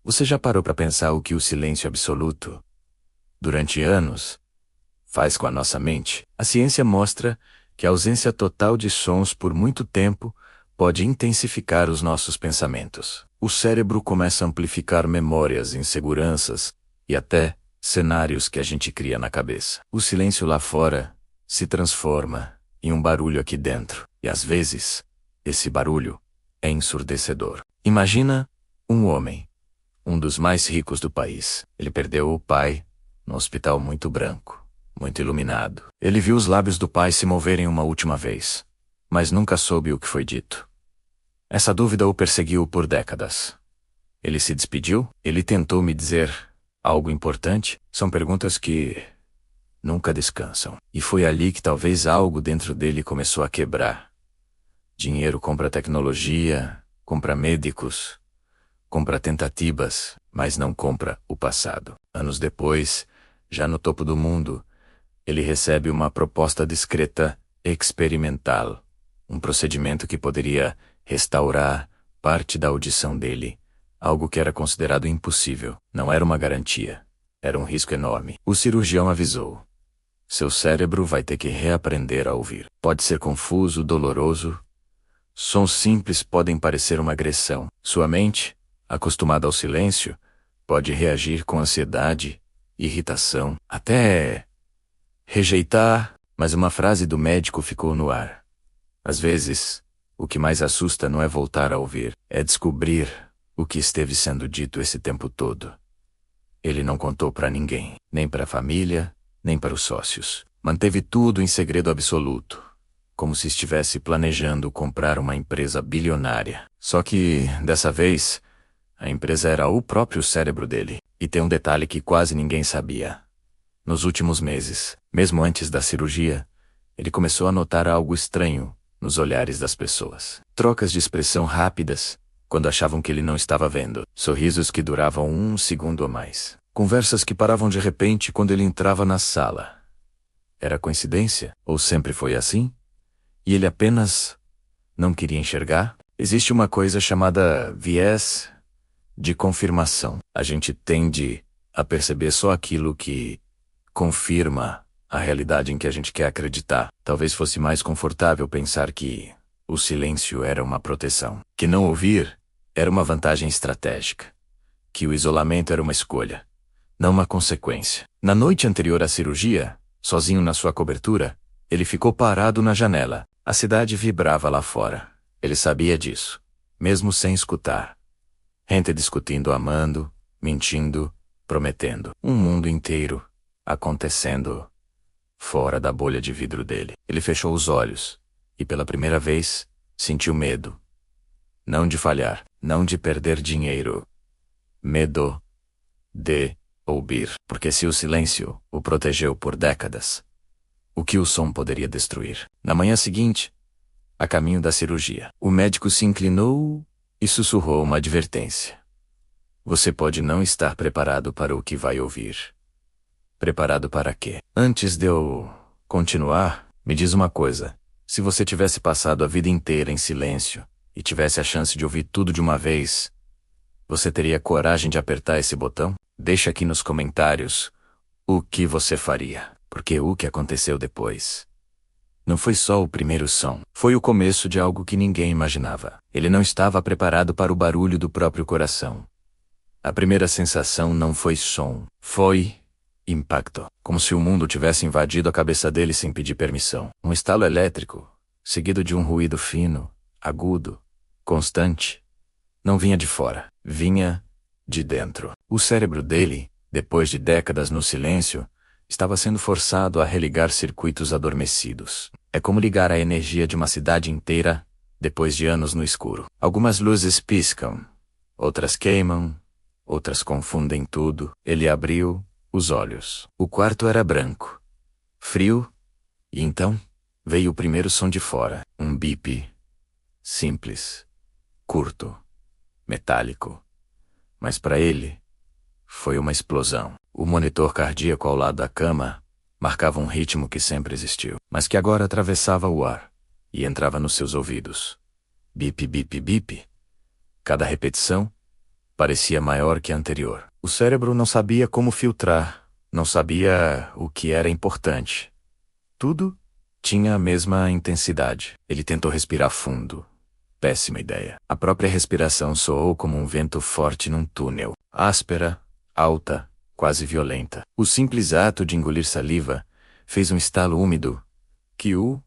Você já parou para pensar o que o silêncio absoluto, durante anos, faz com a nossa mente? A ciência mostra que a ausência total de sons por muito tempo pode intensificar os nossos pensamentos. O cérebro começa a amplificar memórias, inseguranças e até cenários que a gente cria na cabeça. O silêncio lá fora se transforma em um barulho aqui dentro, e às vezes, esse barulho é ensurdecedor. Imagina um homem, um dos mais ricos do país. Ele perdeu o pai num hospital muito branco, muito iluminado. Ele viu os lábios do pai se moverem uma última vez, mas nunca soube o que foi dito. Essa dúvida o perseguiu por décadas. Ele se despediu? Ele tentou me dizer algo importante? São perguntas que nunca descansam. E foi ali que talvez algo dentro dele começou a quebrar. Dinheiro compra tecnologia, compra médicos, compra tentativas, mas não compra o passado. Anos depois, já no topo do mundo, ele recebe uma proposta discreta, experimental, um procedimento que poderia restaurar parte da audição dele, algo que era considerado impossível. Não era uma garantia, era um risco enorme. O cirurgião avisou: seu cérebro vai ter que reaprender a ouvir. Pode ser confuso, doloroso. Sons simples podem parecer uma agressão. Sua mente, acostumada ao silêncio, pode reagir com ansiedade, irritação, até rejeitar, mas uma frase do médico ficou no ar. Às vezes, o que mais assusta não é voltar a ouvir, é descobrir o que esteve sendo dito esse tempo todo. Ele não contou para ninguém, nem para a família, nem para os sócios. Manteve tudo em segredo absoluto, como se estivesse planejando comprar uma empresa bilionária. Só que, dessa vez, a empresa era o próprio cérebro dele. E tem um detalhe que quase ninguém sabia. Nos últimos meses, mesmo antes da cirurgia, ele começou a notar algo estranho nos olhares das pessoas. Trocas de expressão rápidas, quando achavam que ele não estava vendo. Sorrisos que duravam um segundo ou mais. Conversas que paravam de repente quando ele entrava na sala. Era coincidência? Ou sempre foi assim? E ele apenas não queria enxergar? Existe uma coisa chamada viés de confirmação. A gente tende a perceber só aquilo que confirma a realidade em que a gente quer acreditar. Talvez fosse mais confortável pensar que o silêncio era uma proteção, que não ouvir era uma vantagem estratégica, que o isolamento era uma escolha, não uma consequência. Na noite anterior à cirurgia, sozinho na sua cobertura, ele ficou parado na janela. A cidade vibrava lá fora. Ele sabia disso, mesmo sem escutar. Gente discutindo, amando, mentindo, prometendo. Um mundo inteiro acontecendo fora da bolha de vidro dele. Ele fechou os olhos e pela primeira vez sentiu medo. Não de falhar, não de perder dinheiro. Medo de ouvir. Porque se o silêncio o protegeu por décadas, o que o som poderia destruir? Na manhã seguinte, a caminho da cirurgia, o médico se inclinou e sussurrou uma advertência. Você pode não estar preparado para o que vai ouvir. Preparado para quê? Antes de eu continuar, me diz uma coisa. Se você tivesse passado a vida inteira em silêncio e tivesse a chance de ouvir tudo de uma vez, você teria coragem de apertar esse botão? Deixa aqui nos comentários o que você faria. Porque o que aconteceu depois não foi só o primeiro som. Foi o começo de algo que ninguém imaginava. Ele não estava preparado para o barulho do próprio coração. A primeira sensação não foi som. Foi impacto. Como se o mundo tivesse invadido a cabeça dele sem pedir permissão. Um estalo elétrico, seguido de um ruído fino, agudo, constante. Não vinha de fora. Vinha de dentro. O cérebro dele, depois de décadas no silêncio, estava sendo forçado a religar circuitos adormecidos. É como ligar a energia de uma cidade inteira depois de anos no escuro. Algumas luzes piscam, outras queimam, outras confundem tudo. Ele abriu os olhos. O quarto era branco, frio, e então veio o primeiro som de fora. Um bip, simples, curto, metálico. Mas para ele, foi uma explosão. O monitor cardíaco ao lado da cama marcava um ritmo que sempre existiu, mas que agora atravessava o ar e entrava nos seus ouvidos. Bip, bip, bip. Cada repetição, parecia maior que a anterior. O cérebro não sabia como filtrar, não sabia o que era importante. Tudo tinha a mesma intensidade. Ele tentou respirar fundo. Péssima ideia. A própria respiração soou como um vento forte num túnel. Áspera, alta, quase violenta. O simples ato de engolir saliva fez um estalo úmido que o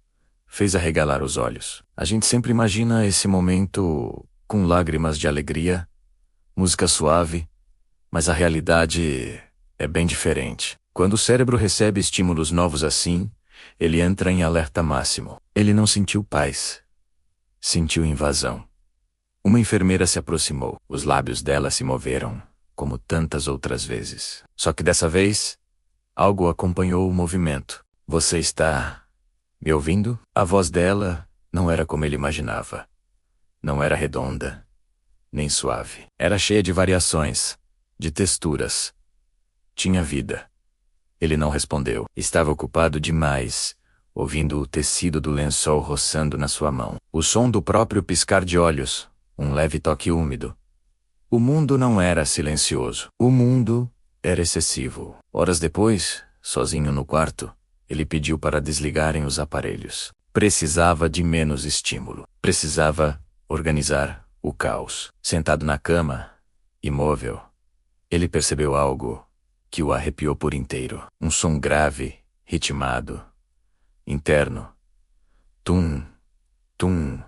fez arregalar os olhos. A gente sempre imagina esse momento com lágrimas de alegria, música suave, mas a realidade é bem diferente. Quando o cérebro recebe estímulos novos assim, ele entra em alerta máximo. Ele não sentiu paz. Sentiu invasão. Uma enfermeira se aproximou. Os lábios dela se moveram, como tantas outras vezes. Só que dessa vez, algo acompanhou o movimento. Você está me ouvindo? A voz dela não era como ele imaginava. Não era redonda, nem suave. Era cheia de variações, de texturas. Tinha vida. Ele não respondeu. Estava ocupado demais, ouvindo o tecido do lençol roçando na sua mão. O som do próprio piscar de olhos, um leve toque úmido. O mundo não era silencioso. O mundo era excessivo. Horas depois, sozinho no quarto, ele pediu para desligarem os aparelhos. Precisava de menos estímulo. Precisava organizar o caos. Sentado na cama, imóvel, ele percebeu algo que o arrepiou por inteiro. Um som grave, ritmado, interno. Tum, tum,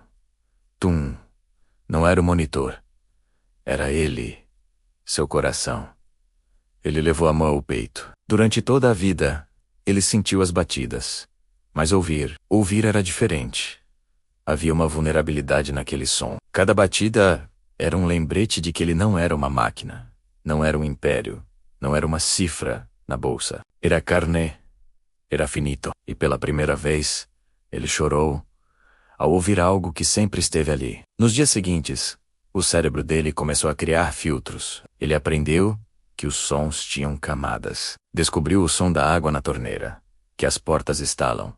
tum. Não era o monitor. Era ele, seu coração. Ele levou a mão ao peito. Durante toda a vida, ele sentiu as batidas. Mas ouvir era diferente. Havia uma vulnerabilidade naquele som. Cada batida era um lembrete de que ele não era uma máquina. Não era um império. Não era uma cifra na bolsa. Era carne. Era finito. E pela primeira vez, ele chorou ao ouvir algo que sempre esteve ali. Nos dias seguintes, o cérebro dele começou a criar filtros. Ele aprendeu que os sons tinham camadas. Descobriu o som da água na torneira, que as portas estalam,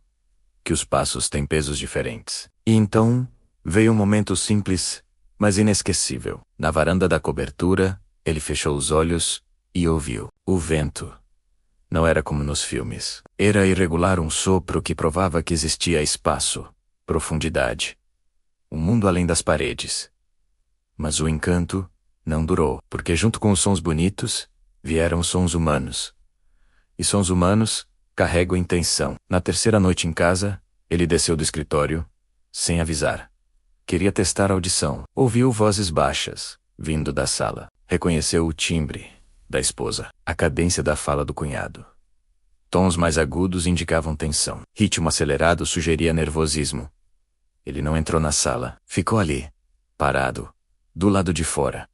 que os passos têm pesos diferentes. E então, veio um momento simples, mas inesquecível. Na varanda da cobertura, ele fechou os olhos e ouviu. O vento. Não era como nos filmes. Era irregular, um sopro que provava que existia espaço, profundidade. Um mundo além das paredes. Mas o encanto não durou, porque junto com os sons bonitos, vieram sons humanos. E sons humanos carregam intenção. Na terceira noite em casa, ele desceu do escritório, sem avisar. Queria testar a audição. Ouviu vozes baixas, vindo da sala. Reconheceu o timbre da esposa, a cadência da fala do cunhado. Tons mais agudos indicavam tensão. Ritmo acelerado sugeria nervosismo. Ele não entrou na sala. Ficou ali, parado, do lado de fora,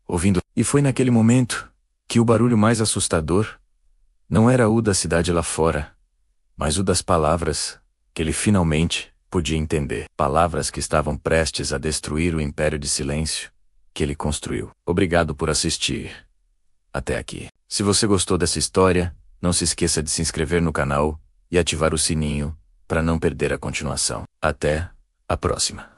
ouvindo. E foi naquele momento que o barulho mais assustador não era o da cidade lá fora, mas o das palavras que ele finalmente podia entender. Palavras que estavam prestes a destruir o império de silêncio que ele construiu. Obrigado por assistir até aqui. Se você gostou dessa história, não se esqueça de se inscrever no canal e ativar o sininho para não perder a continuação. Até a próxima.